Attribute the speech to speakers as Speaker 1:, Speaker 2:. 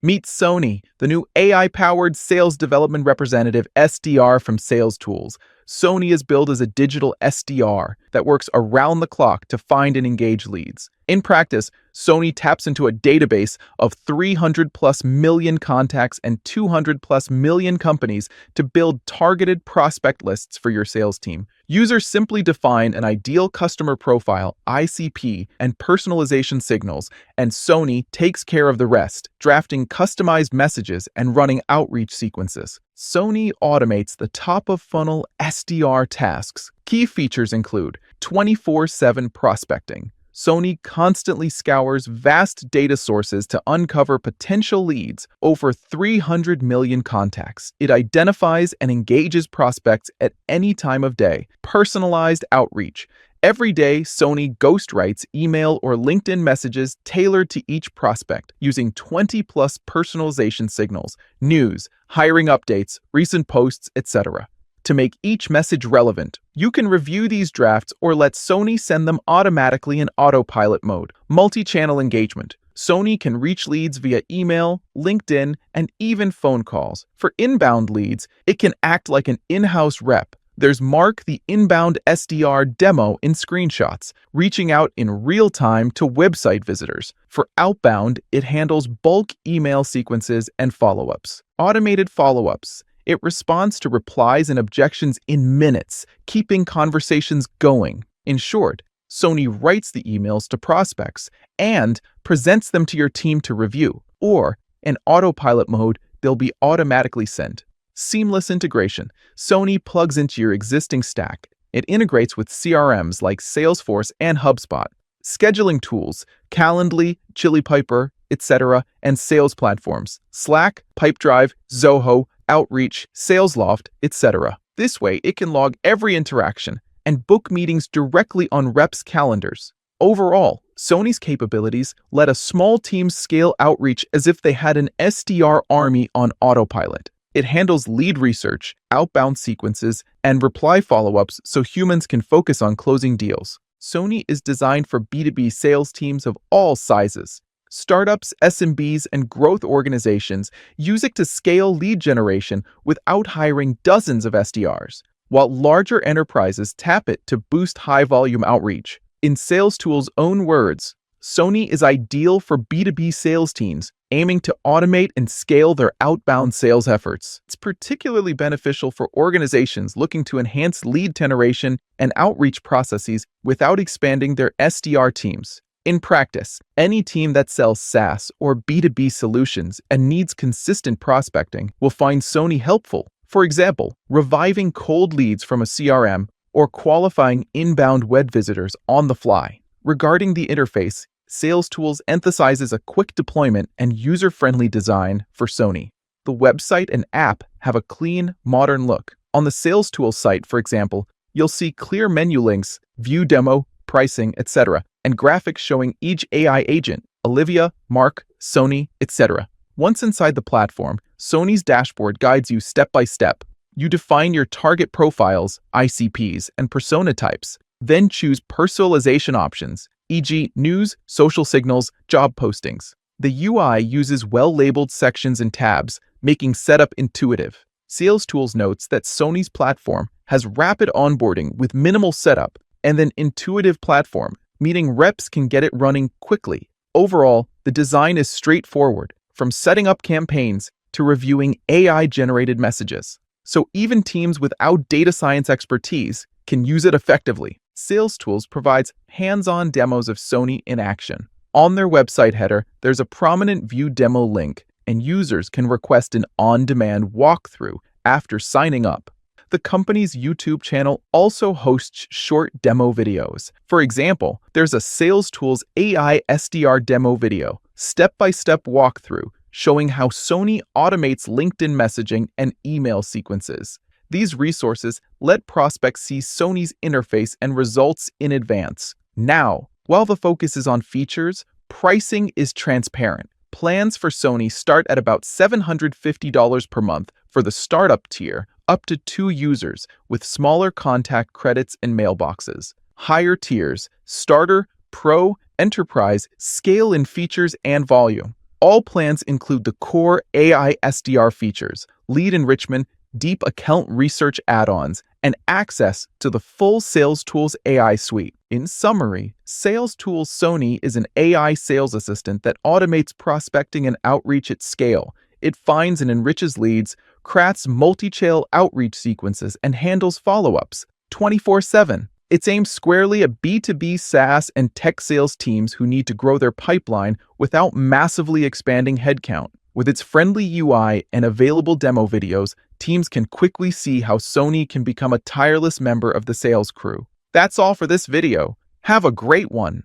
Speaker 1: Meet Soni, the new AI-powered sales development representative SDR from Salestools. Soni is billed as a digital SDR that works around the clock to find and engage leads. In practice, Soni taps into a database of 300 plus million contacts and 200 plus million companies to build targeted prospect lists for your sales team. Users simply define an ideal customer profile, ICP, and personalization signals, and Soni takes care of the rest, drafting customized messages and running outreach sequences. Soni automates the top-of-funnel SDR tasks. Key features include 24/7 prospecting. Soni constantly scours vast data sources to uncover potential leads, over 300 million contacts. It identifies and engages prospects at any time of day. Personalized outreach. Every day, Soni ghostwrites email or LinkedIn messages tailored to each prospect, using 20-plus personalization signals, news, hiring updates, recent posts, etc. To make each message relevant, you can review these drafts or let Soni send them automatically in autopilot mode. Multi-channel engagement. Soni can reach leads via email, LinkedIn, and even phone calls. For inbound leads, it can act like an in-house rep. There's Mark the Inbound SDR demo in screenshots, reaching out in real time to website visitors. For outbound, it handles bulk email sequences and follow-ups. Automated follow-ups. It responds to replies and objections in minutes, keeping conversations going. In short, Soni writes the emails to prospects and presents them to your team to review, or in autopilot mode, they'll be automatically sent. Seamless integration. Soni plugs into your existing stack. It integrates with CRMs like Salesforce and HubSpot, scheduling tools, Calendly, Chili Piper, etc., and sales platforms, Slack, Pipedrive, Zoho, Outreach, SalesLoft, etc. This way, it can log every interaction and book meetings directly on reps' calendars. Overall, Soni's capabilities let a small team scale outreach as if they had an SDR army on autopilot. It handles lead research, outbound sequences, and reply follow-ups so humans can focus on closing deals. Soni is designed for B2B sales teams of all sizes. Startups, SMBs, and growth organizations use it to scale lead generation without hiring dozens of SDRs, while larger enterprises tap it to boost high-volume outreach. In Salestools' own words, Soni is ideal for B2B sales teams aiming to automate and scale their outbound sales efforts. It's particularly beneficial for organizations looking to enhance lead generation and outreach processes without expanding their SDR teams. In practice, any team that sells SaaS or B2B solutions and needs consistent prospecting will find Soni helpful. For example, reviving cold leads from a CRM or qualifying inbound web visitors on the fly. Regarding the interface, Salestools emphasizes a quick deployment and user-friendly design for Soni. The website and app have a clean, modern look. On the Salestools site, for example, you'll see clear menu links, view demo, pricing, etc., and graphics showing each AI agent, Olivia, Mark, Soni, etc. Once inside the platform, Soni's dashboard guides you step by step. You define your target profiles, ICPs, and persona types, then choose personalization options, e.g. news, social signals, job postings. The UI uses well-labeled sections and tabs, making setup intuitive. Salestools notes that Soni's platform has rapid onboarding with minimal setup and an intuitive platform, meaning reps can get it running quickly. Overall, the design is straightforward, from setting up campaigns to reviewing AI-generated messages. So even teams without data science expertise can use it effectively. Salestools provides hands-on demos of Soni in action. On their website header, there's a prominent View Demo link, and users can request an on-demand walkthrough after signing up. The company's YouTube channel also hosts short demo videos. For example, there's a Salestools AI SDR demo video, step-by-step walkthrough, showing how Soni automates LinkedIn messaging and email sequences. These resources let prospects see Soni's interface and results in advance. Now, while the focus is on features, pricing is transparent. Plans for Soni start at about $750 per month for the startup tier, up to 2 users, with smaller contact credits and mailboxes. Higher tiers, Starter, Pro, Enterprise, scale in features and volume. All plans include the core AI SDR features, lead enrichment, deep account research add-ons, and access to the full Salestools AI suite. In summary, Salestools Soni is an AI sales assistant that automates prospecting and outreach at scale. It finds and enriches leads, crafts multi-channel outreach sequences, and handles follow-ups 24/7. It's aimed squarely at B2B SaaS and tech sales teams who need to grow their pipeline without massively expanding headcount. With its friendly UI and available demo videos, teams can quickly see how Soni can become a tireless member of the sales crew. That's all for this video. Have a great one!